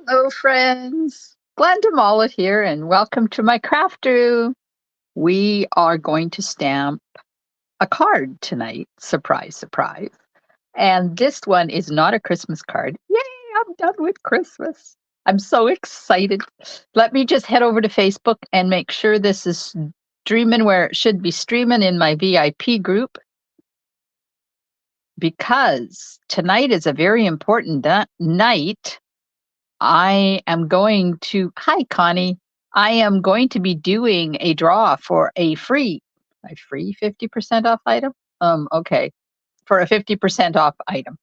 Hello, friends. Glenda Mollett here, and welcome to my craft room. We are going to stamp a card tonight. Surprise, surprise. And this one is not a Christmas card. Yay, I'm done with Christmas. I'm so excited. Let me just head over to Facebook and make sure this is streaming where it should be streaming in my VIP group, because tonight is a very important night. I am going to, hi Connie, I am going to be doing a draw for a free 50% off item. Okay, for a 50% off item.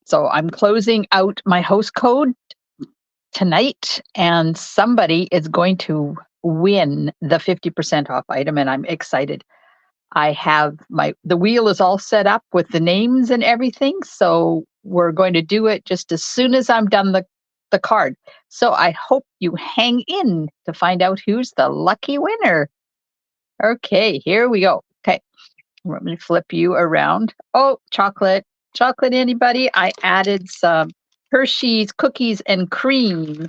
So I'm closing out my host code tonight, and somebody is going to win the 50% off item, and I'm excited. I have the wheel is all set up with the names and everything. So we're going to do it just as soon as I'm done the card. So I hope you hang in to find out who's the lucky winner. Okay, here we go. Okay, let me flip you around. Oh, chocolate. Chocolate, anybody? I added some Hershey's cookies and cream.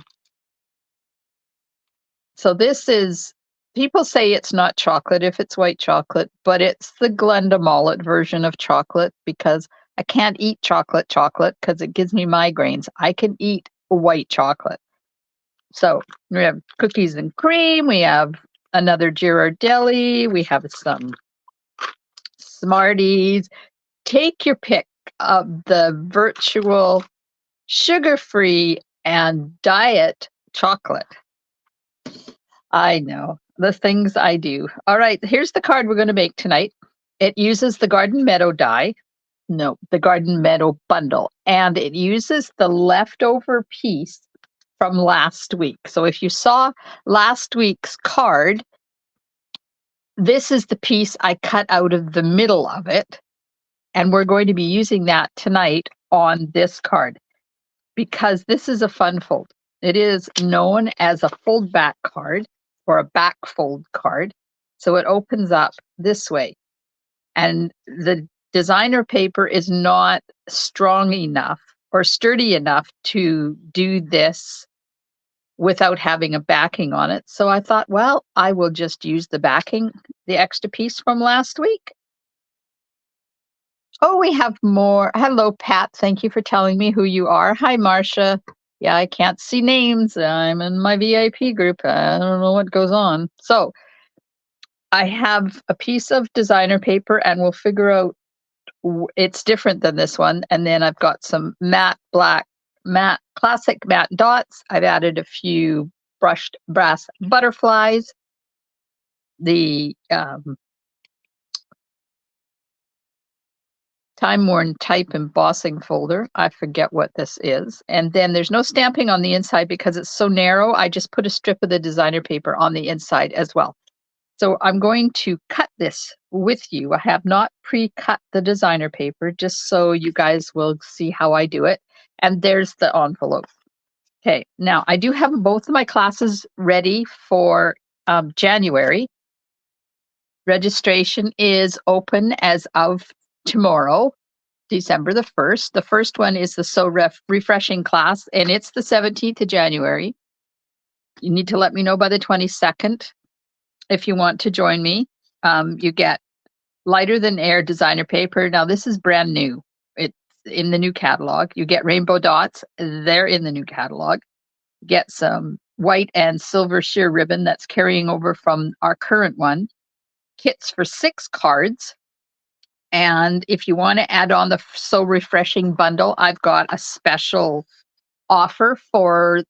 So this is, people say it's not chocolate if it's white chocolate, but it's the Glenda Mollett version of chocolate, because I can't eat chocolate because it gives me migraines. I can eat white chocolate. So we have cookies and cream. We have another Ghirardelli. We have some Smarties. Take your pick of the virtual sugar-free and diet chocolate. I know the things I do. All right, here's the card we're going to make tonight. It uses the Garden Meadow die. No, the Garden Meadow bundle. And it uses the leftover piece from last week. So if you saw last week's card, this is the piece I cut out of the middle of it. And we're going to be using that tonight on this card, because this is a fun fold. It is known as a fold back card, or a back fold card. So it opens up this way. And the designer paper is not strong enough or sturdy enough to do this without having a backing on it. So I thought, well, I will just use the backing, the extra piece from last week. Oh, we have more. Hello, Pat. Thank you for telling me who you are. Hi, Marcia. Yeah, I can't see names. I'm in my VIP group. I don't know what goes on. So I have a piece of designer paper, and we'll figure out it's different than this one. And then I've got some matte black, classic matte dots. I've added a few brushed brass butterflies. The time-worn type embossing folder. I forget what this is. And then there's no stamping on the inside because it's so narrow. I just put a strip of the designer paper on the inside as well. So I'm going to cut this with you. I have not pre-cut the designer paper, just so you guys will see how I do it. And there's the envelope. Okay, now I do have both of my classes ready for January. Registration is open as of tomorrow, December the 1st. The first one is the So Refreshing class, and it's the 17th of January. You need to let me know by the 22nd if you want to join me. You get lighter than air designer paper. Now this is brand new. It's in the new catalog. You get rainbow dots. They're in the new catalog. You get some white and silver sheer ribbon that's carrying over from our current one. Kits for 6 cards. And if you want to add on the So Refreshing bundle, I've got a special offer for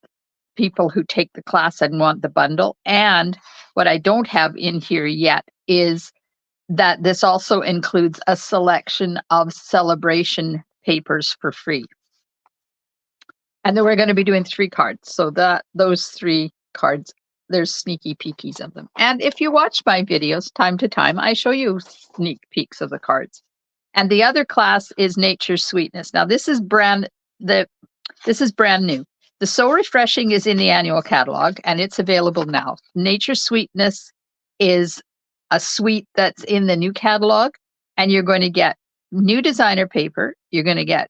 people who take the class and want the bundle. And what I don't have in here yet is that this also includes a selection of celebration papers for free. And then we're going to be doing 3 cards. So those 3 cards, there's sneaky peekies of them. And if you watch my videos time to time, I show you sneak peeks of the cards. And the other class is Nature's Sweetness. Now this is brand new. The So Refreshing is in the annual catalog, and it's available now. Nature's Sweetness is a suite that's in the new catalog, and you're going to get new designer paper. You're going to get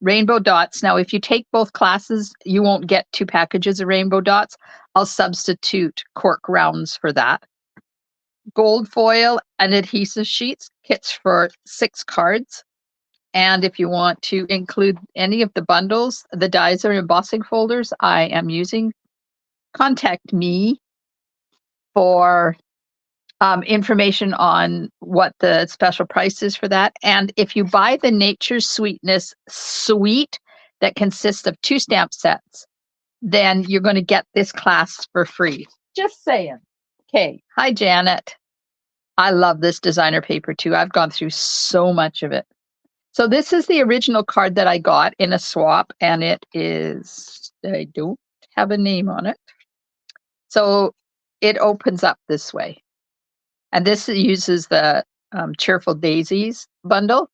Rainbow dots. Now, if you take both classes, you won't get 2 packages of rainbow dots. I'll substitute cork rounds for that. Gold foil and adhesive sheets, kits for 6 cards. And if you want to include any of the bundles, the dies or embossing folders I am using, contact me for information on what the special price is for that. And if you buy the Nature's Sweetness suite that consists of 2 stamp sets, then you're going to get this class for free. Just saying. Okay. Hi, Janet. I love this designer paper too. I've gone through so much of it. So this is the original card that I got in a swap, and it is, I don't have a name on it. So it opens up this way. And this uses the Cheerful Daisies bundle.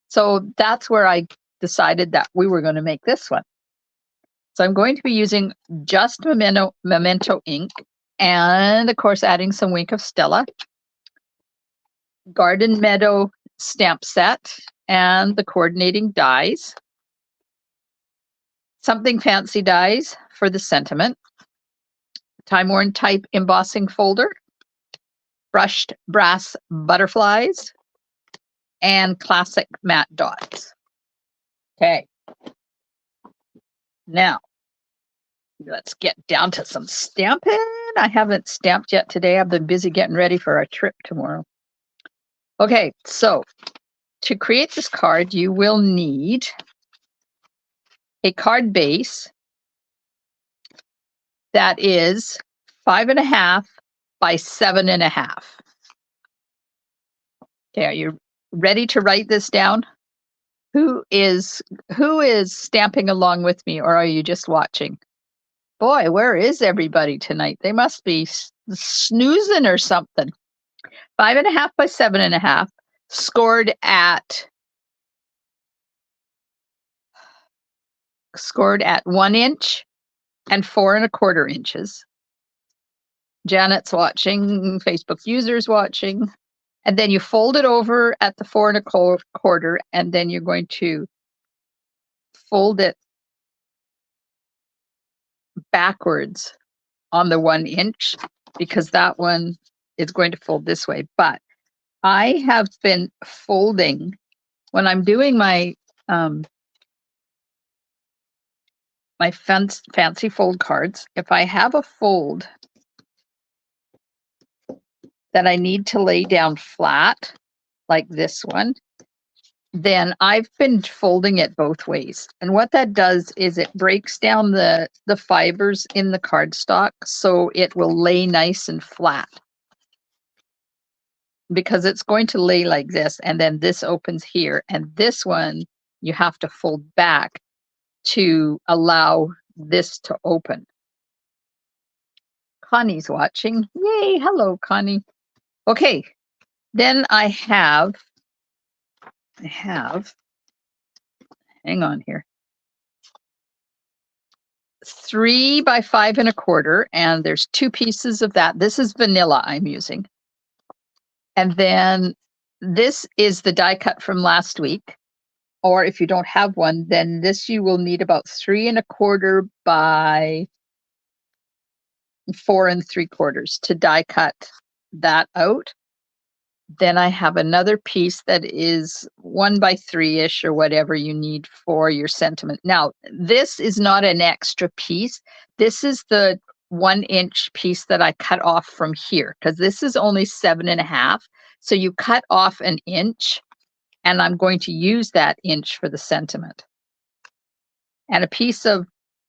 So that's where I decided that we were going to make this one. So I'm going to be using just Memento ink and, of course, adding some Wink of Stella, Garden Meadow stamp set, and the coordinating dies. Something Fancy dies for the sentiment. Time Worn Type embossing folder. Brushed brass butterflies, and classic matte dots. Okay. Now, let's get down to some stamping. I haven't stamped yet today. I've been busy getting ready for our trip tomorrow. Okay, so to create this card, you will need a card base that is 5.5 by 7.5. Okay, are you ready to write this down? Who is stamping along with me, or are you just watching? Boy, where is everybody tonight? They must be snoozing or something. 5.5 by 7.5, scored at 1 inch and 4.25 inches. Janet's watching, Facebook users watching. And then you fold it over at the 4.25, and then you're going to fold it backwards on the 1 inch, because that one is going to fold this way. But I have been folding when I'm doing my my fancy fold cards. If I have a fold that I need to lay down flat, like this one, then I've been folding it both ways. And what that does is it breaks down the fibers in the cardstock, so it will lay nice and flat. Because it's going to lay like this, and then this opens here, and this one you have to fold back to allow this to open. Connie's watching. Yay, hello, Connie. Okay, then I have, hang on here, 3 by 5.25, and there's 2 pieces of that. This is vanilla I'm using. And then this is the die cut from last week. Or if you don't have one, then this you will need about 3.25 by 4.75 to die cut that out. Then I have another piece that is 1 by 3-ish, or whatever you need for your sentiment. Now, this is not an extra piece. This is the 1 inch piece that I cut off from here, because this is only 7.5. So you cut off 1 inch, and I'm going to use that inch for the sentiment. And a piece of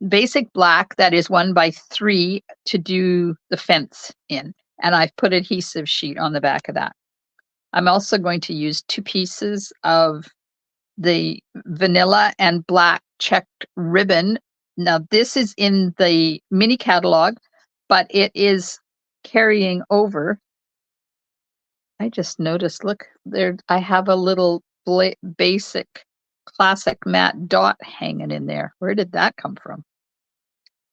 basic black that is 1 by 3 to do the fence in. And I've put adhesive sheet on the back of that. I'm also going to use 2 pieces of the vanilla and black checked ribbon. Now this is in the mini catalog, but it is carrying over. I just noticed, look there, I have a little basic classic matte dot hanging in there. Where did that come from?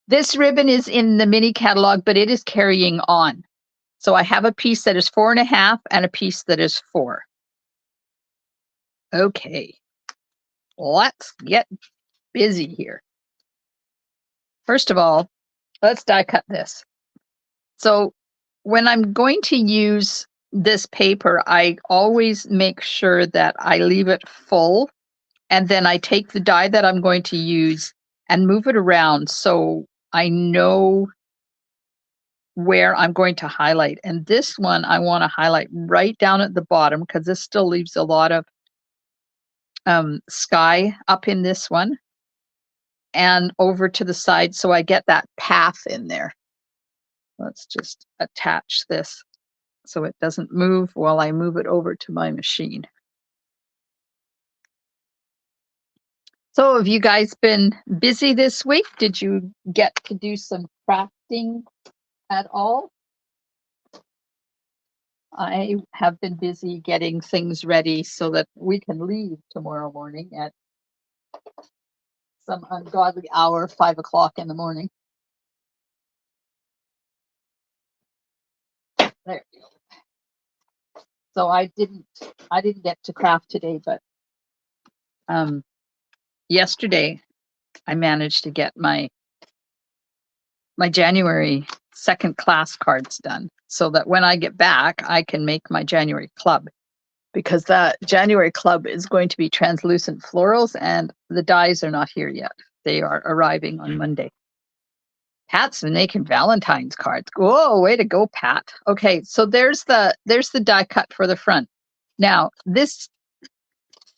This ribbon is in the mini catalog, but it is carrying on. So I have a piece that is 4.5 and a piece that is 4. Okay, let's get busy here. First of all, let's die cut this. So when I'm going to use this paper, I always make sure that I leave it full, and then I take the die that I'm going to use and move it around so I know where I'm going to highlight. And this one, I want to highlight right down at the bottom because this still leaves a lot of sky up in this one and over to the side so I get that path in there. Let's just attach this so it doesn't move while I move it over to my machine. So have you guys been busy this week? Did you get to do some crafting at all? I have been busy getting things ready so that we can leave tomorrow morning at some ungodly hour, 5 o'clock in the morning. There we go. So I didn't get to craft today, but yesterday I managed to get my January second class cards done so that when I get back, I can make my January club, because that January club is going to be translucent florals and the dies are not here yet. They are arriving on Monday. Pat's making Valentine's cards. Whoa, way to go, Pat. Okay, so there's the die cut for the front. Now, this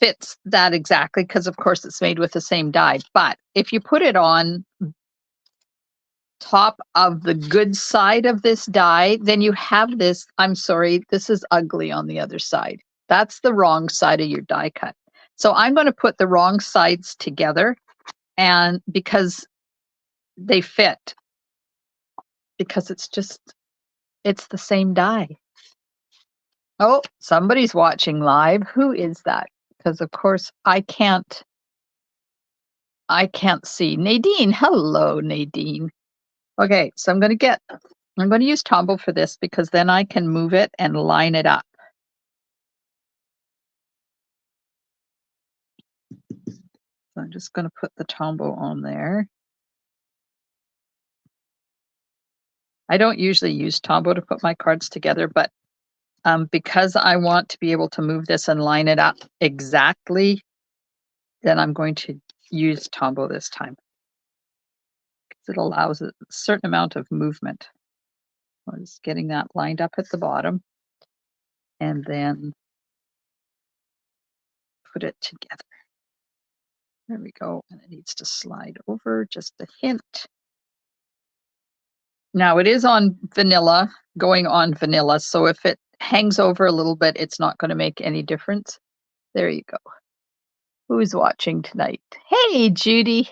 fits that exactly because of course it's made with the same die. But if you put it on top of the good side of this die, then you have this, I'm sorry, this is ugly on the other side. That's the wrong side of your die cut. So I'm going to put the wrong sides together, and because they fit, because it's the same die. Oh, somebody's watching live. Who is that? Because of course I can't see. Nadine, hello, Nadine. Okay, so I'm going to use Tombow for this because then I can move it and line it up. So I'm just going to put the Tombow on there. I don't usually use Tombow to put my cards together, but because I want to be able to move this and line it up exactly, then I'm going to use Tombow this time, because it allows a certain amount of movement. I'm just getting that lined up at the bottom and then put it together. There we go. And it needs to slide over just a hint. Now it is on vanilla, going on vanilla. So if it hangs over a little bit, it's not going to make any difference. There you go. Who's watching tonight? Hey, Judy.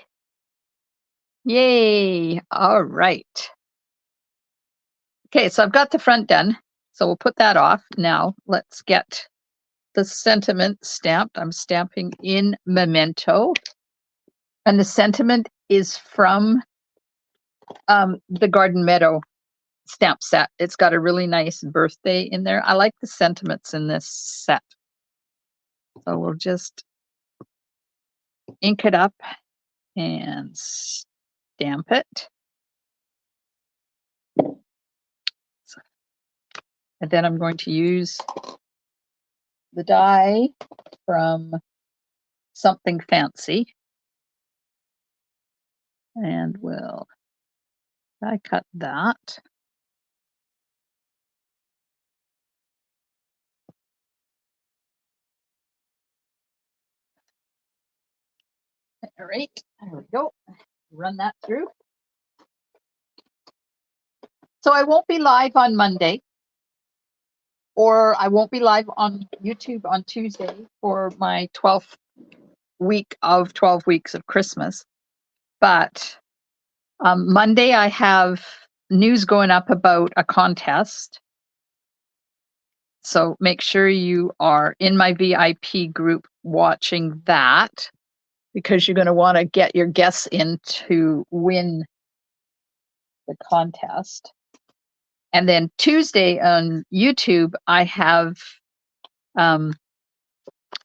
Yay. All right. Okay, so I've got the front done. So we'll put that off. Now let's get the sentiment stamped. I'm stamping in Memento. And the sentiment is from the Garden Meadow stamp set. It's got a really nice birthday in there. I like the sentiments in this set. So we'll just ink it up and stamp it. And then I'm going to use the die from Something Fancy. And we'll die cut that. All right, there we go. Run that through. So I won't be live on Monday, or I won't be live on YouTube on Tuesday for my 12th week of 12 weeks of Christmas. But Monday I have news going up about a contest. So make sure you are in my VIP group watching that, because you're going to want to get your guests in to win the contest. And then Tuesday on YouTube, I have a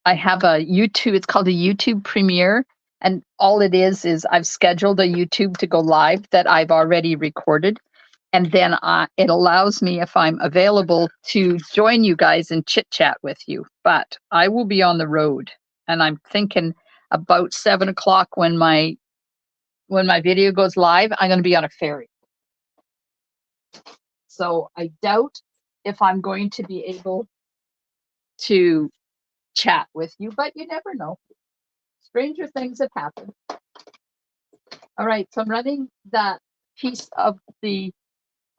YouTube, it's called a YouTube premiere. And all it is I've scheduled a YouTube to go live that I've already recorded. And then it allows me, if I'm available, to join you guys and chit chat with you. But I will be on the road, and I'm thinking about 7 o'clock when my video goes live, I'm going to be on a ferry. So I doubt if I'm going to be able to chat with you, but you never know. Stranger things have happened. All right, so I'm running that piece of the,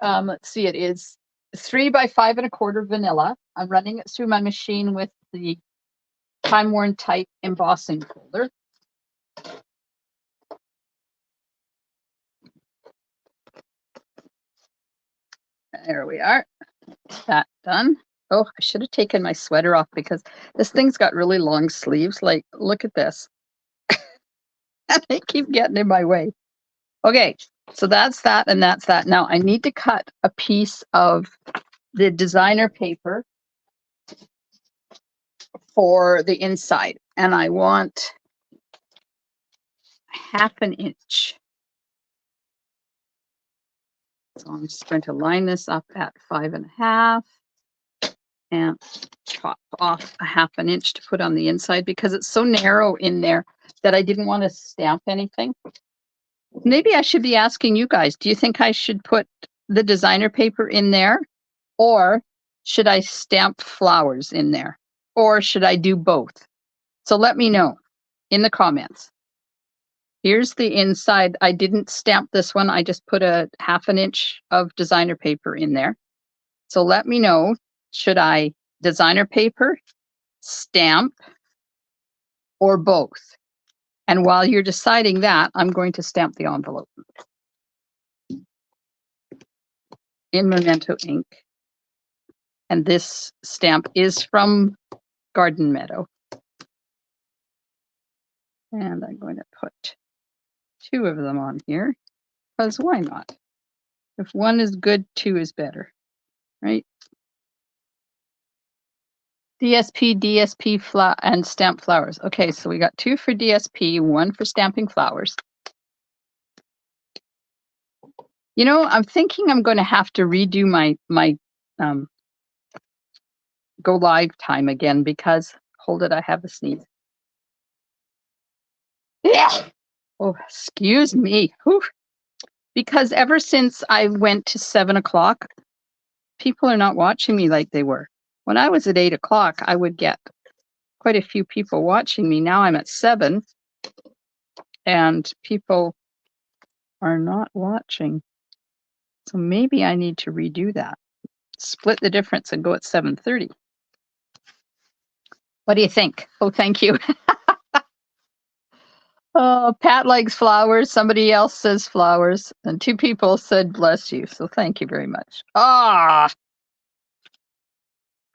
let's see, it is 3 by 5 1/4 vanilla. I'm running it through my machine with the Time Worn Type embossing folder. There we are. That done. Oh, I should have taken my sweater off because this thing's got really long sleeves. Like, look at this. And they keep getting in my way. Okay, so that's that and that's that. Now I need to cut a piece of the designer paper for the inside, and I want 1/2 inch. So I'm just going to line this up at 5 1/2 and chop off 1/2 inch to put on the inside because it's so narrow in there that I didn't want to stamp anything. Maybe I should be asking you guys, do you think I should put the designer paper in there, or should I stamp flowers in there, or should I do both? So let me know in the comments. Here's the inside. I didn't stamp this one. I just put a 1/2 inch of designer paper in there. So let me know, should I designer paper, stamp, or both? And while you're deciding that, I'm going to stamp the envelope in Memento ink. And this stamp is from Garden Meadow. And I'm going to put 2 of them on here, because why not? If 1 is good, 2 is better, right? DSP, DSP, and stamp flowers. Okay, so we got 2 for DSP, 1 for stamping flowers. You know, I'm thinking I'm going to have to redo my go live time again because, hold it, I have a sneeze. Yeah. Oh, excuse me. Whew. Because ever since I went to 7 o'clock, people are not watching me like they were. When I was at 8 o'clock, I would get quite a few people watching me. Now I'm at 7 and people are not watching. So maybe I need to redo that. Split the difference and go at 7:30. What do you think? Oh, thank you. Oh, Pat likes flowers. Somebody else says flowers. And 2 people said bless you. So thank you very much. Ah.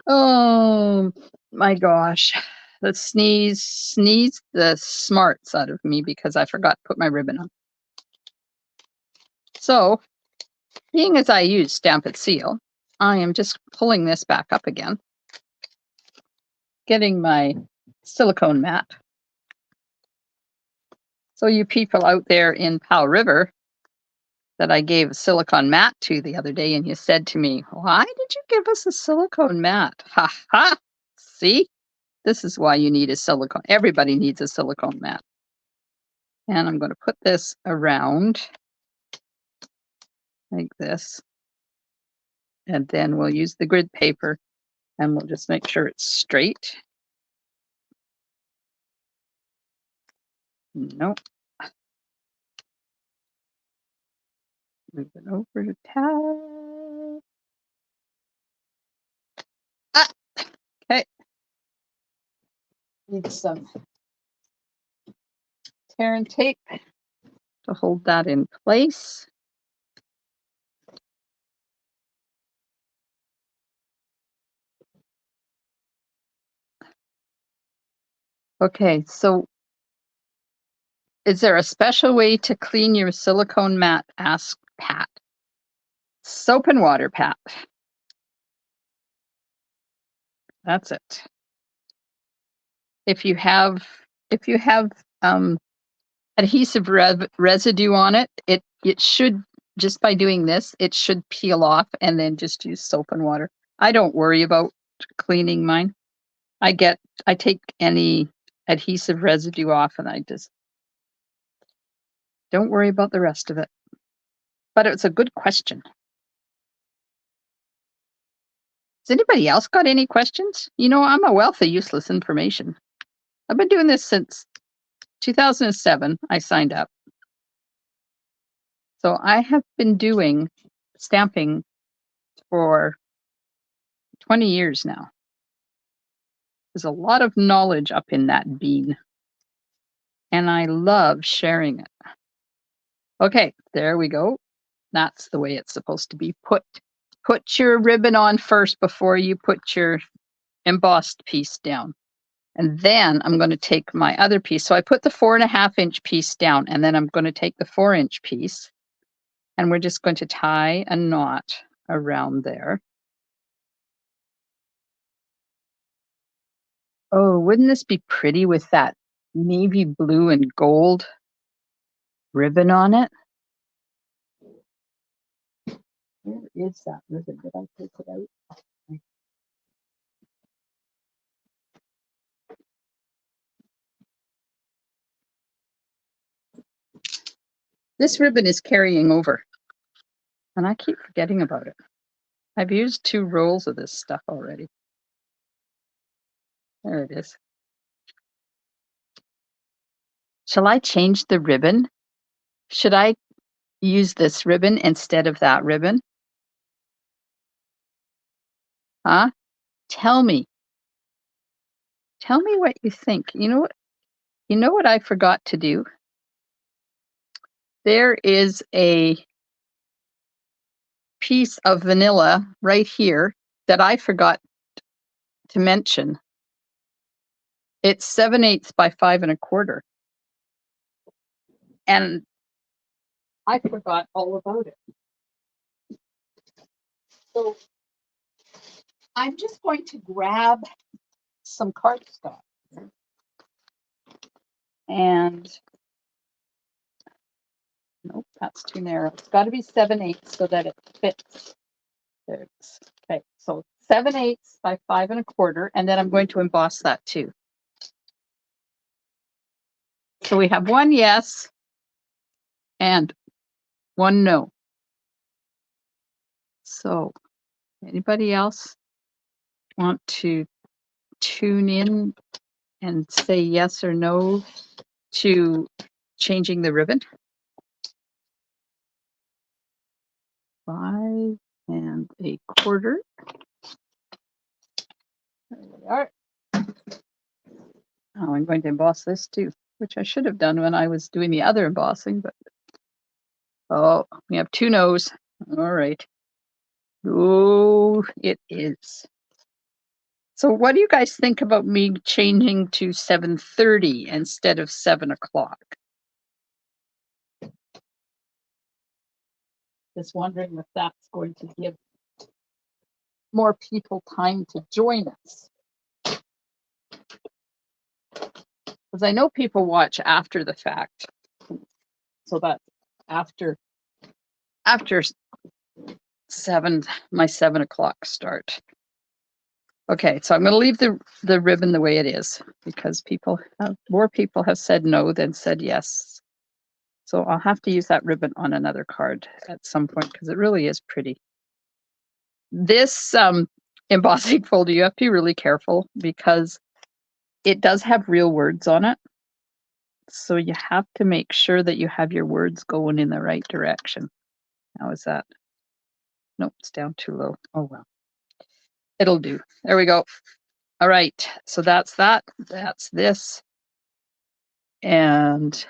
Oh my gosh. The sneeze the smarts out of me because I forgot to put my ribbon on. So, being as I use Stamp It Seal, I am just pulling this back up again, getting my silicone mat. So you people out there in Powell River that I gave a silicone mat to the other day, and you said to me, why did you give us a silicone mat? Ha ha! See? This is why you need a silicone. Everybody needs a silicone mat. And I'm going to put this around like this. And then we'll use the grid paper and we'll just make sure it's straight. Nope. Move it over to tab. Ah, okay. Need some tear and tape to hold that in place. Okay, so is there a special way to clean your silicone mat? Asked Pat. Soap and water, Pat. That's it. If you have adhesive residue on it, it should, just by doing this, it should peel off, and then just use soap and water. I don't worry about cleaning mine. I take any adhesive residue off, and I just don't worry about the rest of it. But it's a good question. Has anybody else got any questions? You know, I'm a wealth of useless information. I've been doing this since 2007. I signed up. So I have been doing stamping for 20 years now. There's a lot of knowledge up in that bean, and I love sharing it. Okay, there we go. That's the way it's supposed to be. Put your ribbon on first before you put your embossed piece down. And then I'm going to take my other piece. So I put the 4.5-inch piece down, and then I'm going to take the 4-inch piece, and we're just going to tie a knot around there. Oh, wouldn't this be pretty with that navy blue and gold ribbon on it? Where is that ribbon? Did I take it out? This ribbon is carrying over, and I keep forgetting about it. I've used 2 rolls of this stuff already. There it is. Shall I change the ribbon? Should I use this ribbon instead of that ribbon? Huh? Tell me. Tell me what you think. You know what I forgot to do? There is a piece of vanilla right here that I forgot to mention. It's 7/8 by 5 1/4. And I forgot all about it. So I'm just going to grab some cardstock and nope, that's too narrow. It's got to be 7/8 so that it fits. There it is. Okay, so 7/8 by 5 1/4, and then I'm going to emboss that too. So we have 1 yes and 1 no. So anybody else want to tune in and say yes or no to changing the ribbon? 5 1/4. There we are. Oh, I'm going to emboss this too, which I should have done when I was doing the other embossing, but oh, we have 2 no's. All right. Oh, it is. So what do you guys think about me changing to 7:30 instead of 7 o'clock? Just wondering if that's going to give more people time to join us. Because I know people watch after the fact. So that after 7, my 7 o'clock start. Okay, so I'm going to leave the ribbon the way it is because more people have said no than said yes. So I'll have to use that ribbon on another card at some point because it really is pretty. This embossing folder, you have to be really careful because it does have real words on it. So you have to make sure that you have your words going in the right direction. How is that? Nope, it's down too low. Oh, well. It'll do. There we go. All right, so that's that. That's this. And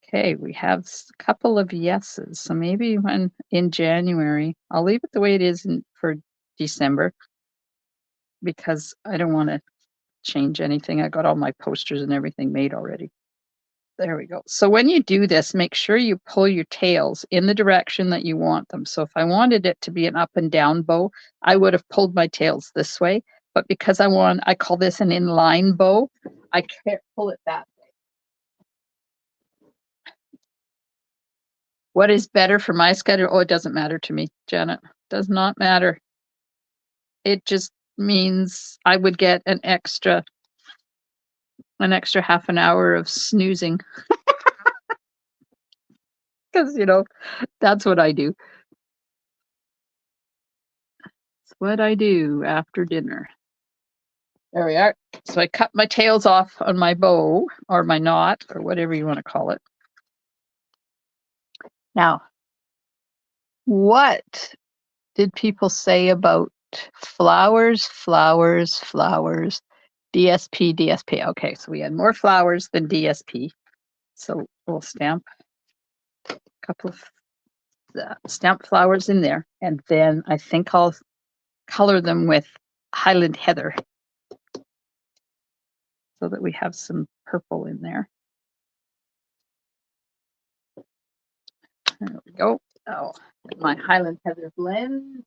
okay, we have a couple of yeses. So maybe when in January, I'll leave it the way it is for December because I don't want to change anything. I got all my posters and everything made already. There we go. So when you do this, make sure you pull your tails in the direction that you want them. So if I wanted it to be an up and down bow, I would have pulled my tails this way. But because I call this an inline bow, I can't pull it that way. What is better for my schedule? Oh, it doesn't matter to me, Janet. Does not matter. It just means I would get an extra half an hour of snoozing. Because, that's what I do. It's what I do after dinner. There we are. So I cut my tails off on my bow or my knot or whatever you want to call it. Now, what did people say about flowers, flowers, flowers, DSP, DSP? Okay, so we had more flowers than DSP. So we'll stamp a couple of stamp flowers in there. And then I think I'll color them with Highland Heather so that we have some purple in there. There we go. Oh, my Highland Heather blend.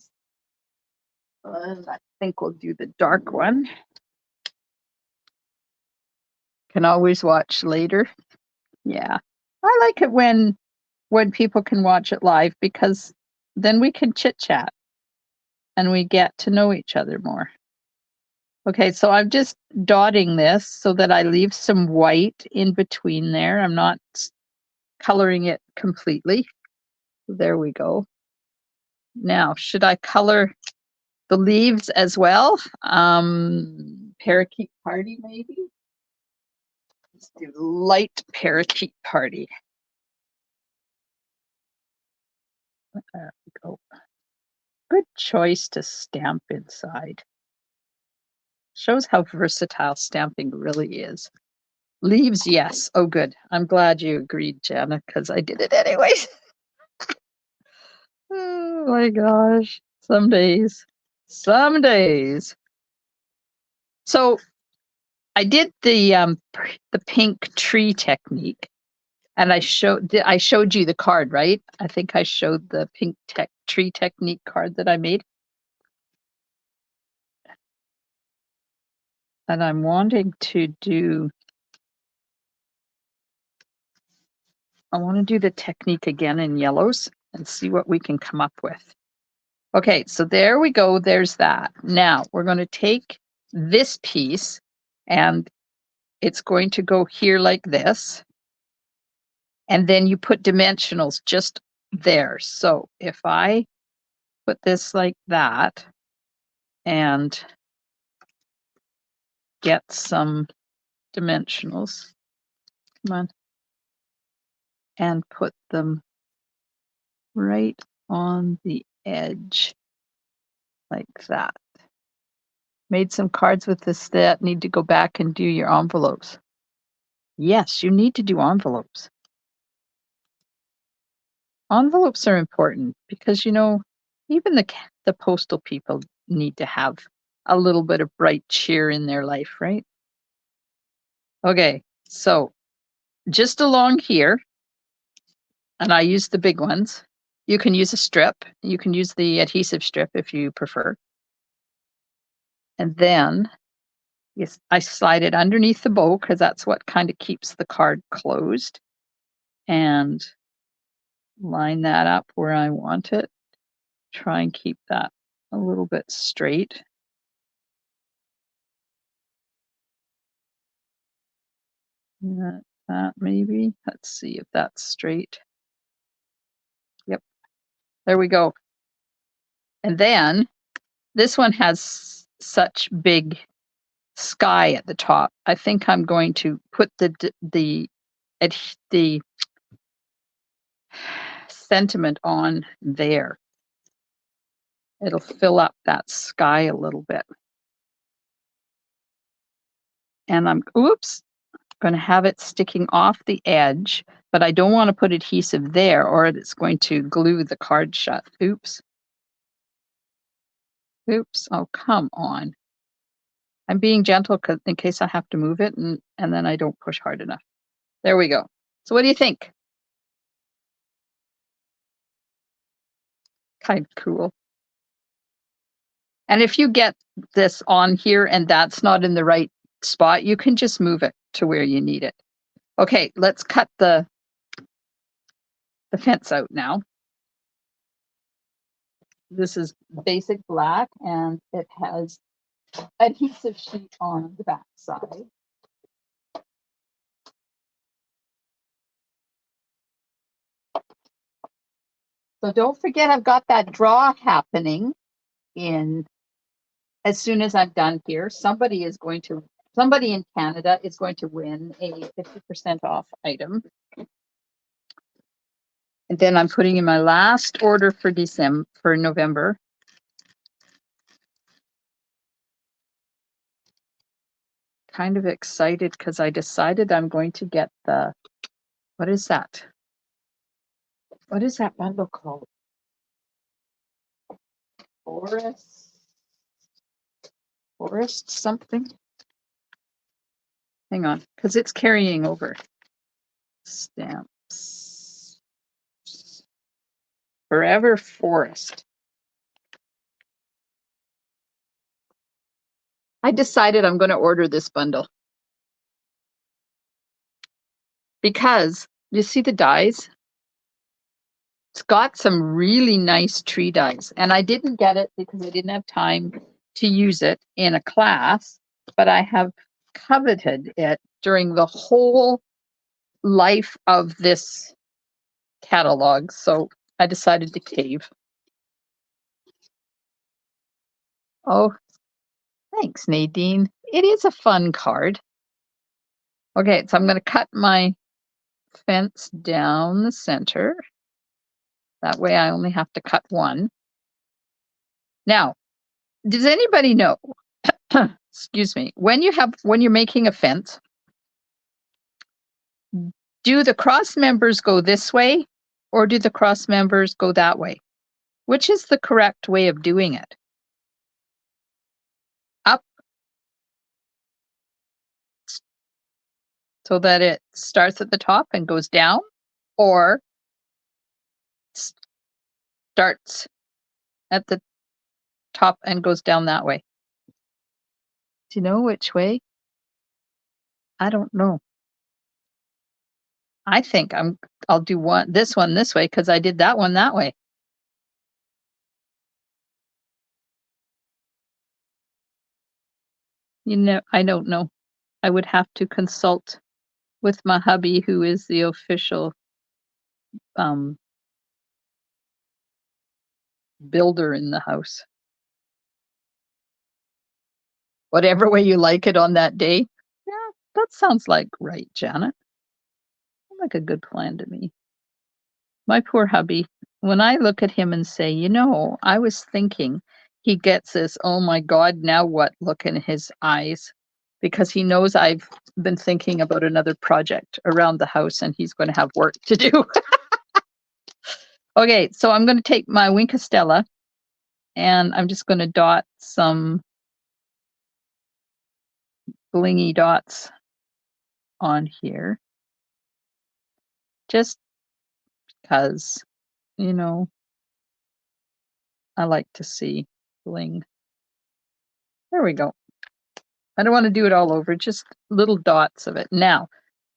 And I think we'll do the dark one. Can always watch later. Yeah. I like it when people can watch it live because then we can chit chat and we get to know each other more. Okay, so I'm just dotting this so that I leave some white in between there. I'm not coloring it completely. There we go. Now, should I color the leaves as well? Parakeet Party, maybe? Let's do light Parakeet Party. There we go. Good choice to stamp inside. Shows how versatile stamping really is. Leaves, yes. Oh, good. I'm glad you agreed, Jana, because I did it anyways. Oh my gosh. Some days. Some days. So I did the pink tree technique, and I showed you the card, right? I think I showed the pink tree technique card that I made. And I'm wanting to do I want to do the technique again in yellows and see what we can come up with. Okay, so there we go. There's that. Now we're going to take this piece and it's going to go here like this. And then you put dimensionals just there. So if I put this like that and get some dimensionals, come on, and put them right on the edge like that. Made some cards with this that need to go back and do your envelopes. Yes, you need to do envelopes. Envelopes are important because, even the postal people need to have a little bit of bright cheer in their life, right? Okay, so just along here, and I use the big ones. You can use a strip. You can use the adhesive strip if you prefer. And then yes, I slide it underneath the bow because that's what kind of keeps the card closed. And line that up where I want it. Try and keep that a little bit straight. That maybe. Let's see if that's straight. Yep. There we go. And then this one has such big sky at the top. I think I'm going to put the sentiment on there. It'll fill up that sky a little bit. And I'm going to have it sticking off the edge, but I don't want to put adhesive there or it's going to glue the card shut. Oops. Oh, come on. I'm being gentle in case I have to move it and then I don't push hard enough. There we go. So what do you think? Kind of cool. And if you get this on here and that's not in the right spot, you can just move it to where you need it. Okay, let's cut the fence out now. This is basic black and it has adhesive sheet on the back side. So don't forget, I've got that draw happening in as soon as I'm done here. Somebody in Canada is going to win a 50% off item. And then I'm putting in my last order for November. Kind of excited because I decided I'm going to get the, what is that? What is that bundle called? Forest something? Hang on, because it's carrying over. Stamps. Forever Forest. I decided I'm going to order this bundle. Because you see the dies? It's got some really nice tree dies. And I didn't get it because I didn't have time to use it in a class, but I have coveted it during the whole life of this catalog. So I decided to cave. Oh, thanks, Nadine. It is a fun card. Okay, so I'm going to cut my fence down the center. That way I only have to cut one. Now, does anybody know, excuse me, when you're making a fence, do the cross members go this way or do the cross members go that way? Which is the correct way of doing it? Up so that it starts at the top and goes down, or starts at the top and goes down that way? Do you know which way? I don't know. I think I'll do this one this way because I did that one that way. You know, I don't know. I would have to consult with my hubby, who is the official builder in the house. Whatever way you like it on that day. Yeah, that sounds like right, Janet. Sounds like a good plan to me. My poor hubby, when I look at him and say, you know, I was thinking, he gets this, oh my God, now what look in his eyes, because he knows I've been thinking about another project around the house and he's going to have work to do. Okay, so I'm going to take my Winkostella and I'm just going to dot some blingy dots on here. Just because, you know, I like to see bling. There we go. I don't want to do it all over, just little dots of it. Now, I'm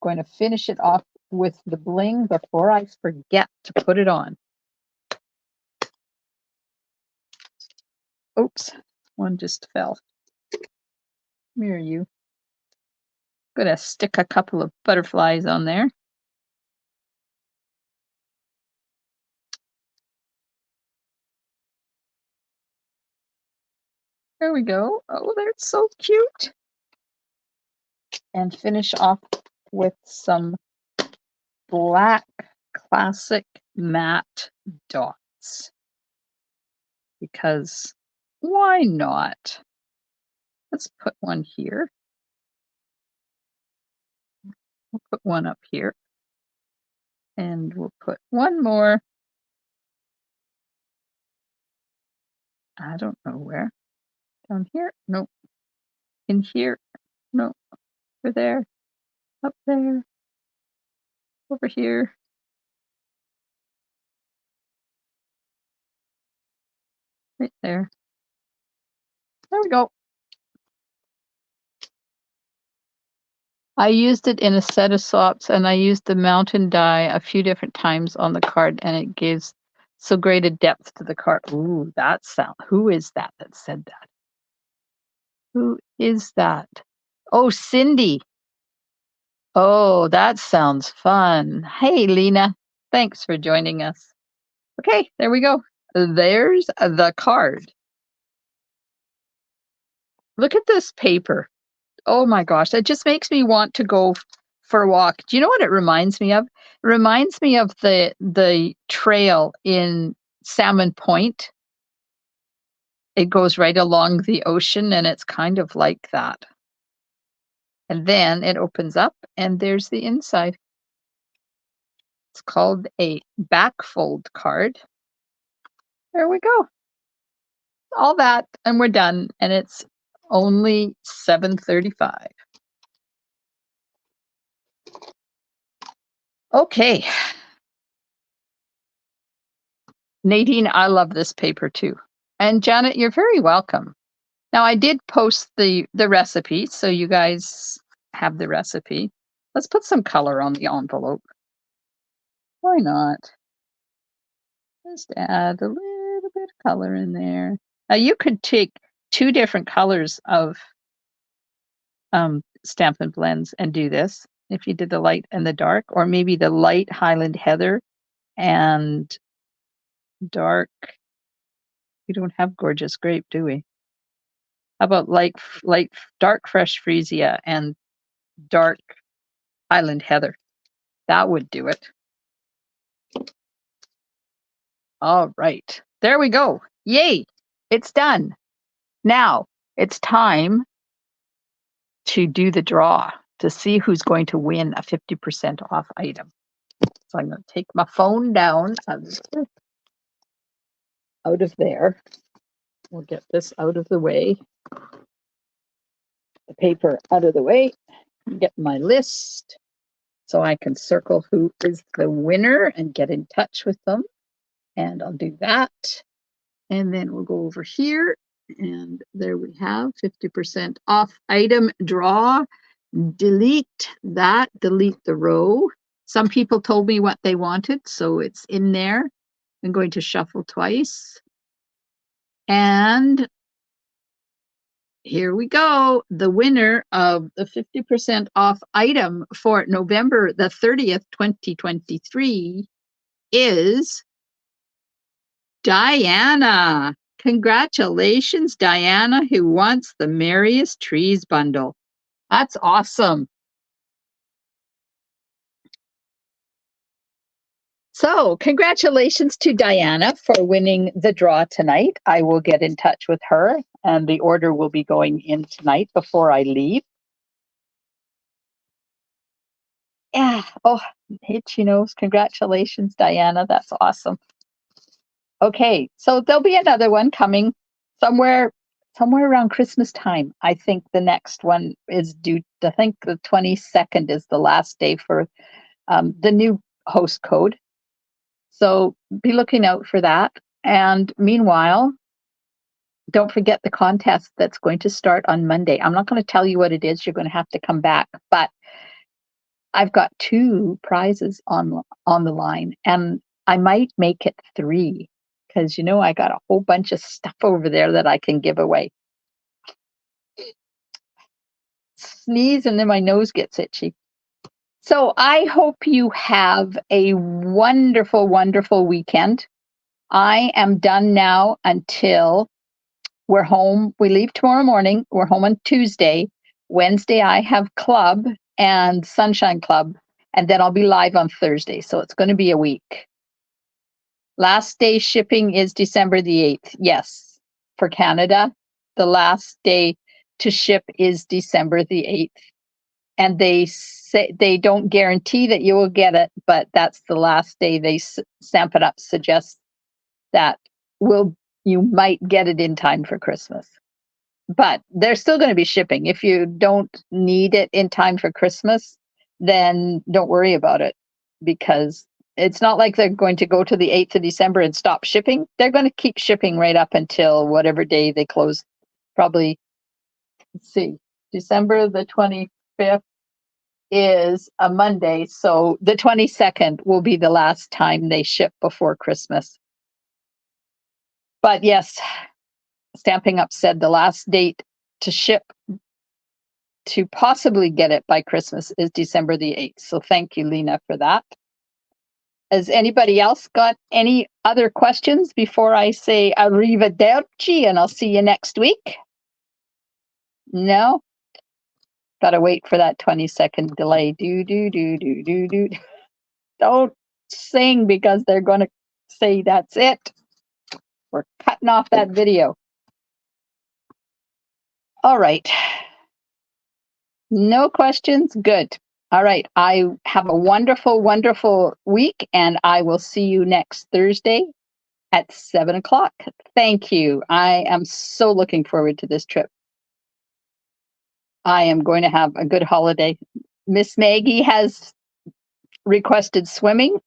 going to finish it off with the bling before I forget to put it on. Oops, one just fell. Come here, you. I'm going to stick a couple of butterflies on there. There we go. Oh, they're so cute. And finish off with some black classic matte dots. Because why not? Let's put one here. We'll put one up here. And we'll put one more. I don't know where. Down here? Nope. In here? No. Over there. Up there. Over here. Right there. There we go. I used it in a set of swaps, and I used the mountain die a few different times on the card, and it gives so great a depth to the card. Ooh, that sound. Who is that said that? Who is that? Oh, Cindy. Oh, that sounds fun. Hey, Lena. Thanks for joining us. Okay, there we go. There's the card. Look at this paper. Oh my gosh, that just makes me want to go for a walk. Do you know what it reminds me of? It reminds me of the trail in Salmon Point. It goes right along the ocean, and it's kind of like that. And then it opens up, and there's the inside. It's called a backfold card. There we go. All that, and we're done, and it's only 7:35. Okay. Nadine, I love this paper too. And Janet, you're very welcome. Now I did post the recipe, so you guys have the recipe. Let's put some color on the envelope. Why not? Just add a little bit of color in there. Now you could take two different colors of Stampin' Blends and do this if you did the light and the dark, or maybe the light Highland Heather and dark. We don't have Gorgeous Grape, do we? How about light dark Fresh Freesia and dark Highland Heather? That would do it. All right, there we go. Yay, it's done. Now it's time to do the draw to see who's going to win a 50% off item. So I'm going to take my phone down out of there. We'll get this out of the way. The paper out of the way. Get my list so I can circle who is the winner and get in touch with them. And I'll do that. And then we'll go over here. And there we have 50% off item draw. Delete that, delete the row. Some people told me what they wanted, so it's in there. I'm going to shuffle twice. And here we go. The winner of the 50% off item for November the 30th, 2023 is Diana. Congratulations, Diana, who wants the Merriest Trees bundle. That's awesome. So congratulations to Diana for winning the draw tonight. I will get in touch with her, and the order will be going in tonight before I leave. Yeah. Oh, itchy nose. Congratulations, Diana. That's awesome. Okay, so there'll be another one coming somewhere around Christmas time. I think the next one is due. I think the 22nd is the last day for the new host code. So be looking out for that. And meanwhile, don't forget the contest that's going to start on Monday. I'm not going to tell you what it is. You're going to have to come back. But I've got 2 prizes on the line, and I might make it 3 because, I got a whole bunch of stuff over there that I can give away. Sneeze and then my nose gets itchy. So I hope you have a wonderful, wonderful weekend. I am done now until we're home. We leave tomorrow morning. We're home on Tuesday. Wednesday, I have club and Sunshine Club, and then I'll be live on Thursday. So it's going to be a week. Last day shipping is December the 8th. Yes, for Canada, the last day to ship is December the 8th. And they say they don't guarantee that you will get it, but that's the last day. They stamp it up, suggest that you might get it in time for Christmas. But they're still going to be shipping. If you don't need it in time for Christmas, then don't worry about it, because it's not like they're going to go to the 8th of December and stop shipping. They're going to keep shipping right up until whatever day they close. Probably, let's see, December the 25th. is a Monday, so the 22nd will be the last time they ship before Christmas. But yes, Stamping Up said the last date to ship to possibly get it by Christmas is December the 8th. So thank you, Lena, for that. Has anybody else got any other questions before I say arrivederci and I'll see you next week? No? Gotta wait for that 20-second delay. Do. Don't sing because they're going to say that's it. We're cutting off that video. All right. No questions? Good. All right. I have a wonderful, wonderful week, and I will see you next Thursday at 7:00. Thank you. I am so looking forward to this trip. I am going to have a good holiday. Miss Maggie has requested swimming.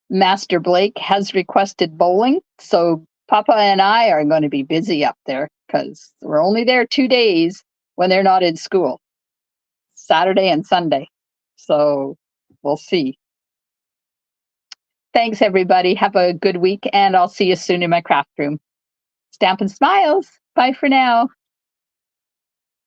Master Blake has requested bowling. So Papa and I are going to be busy up there because we're only there 2 days when they're not in school, Saturday and Sunday. So we'll see. Thanks, everybody. Have a good week, and I'll see you soon in my craft room. Stampin' Smiles. Bye for now.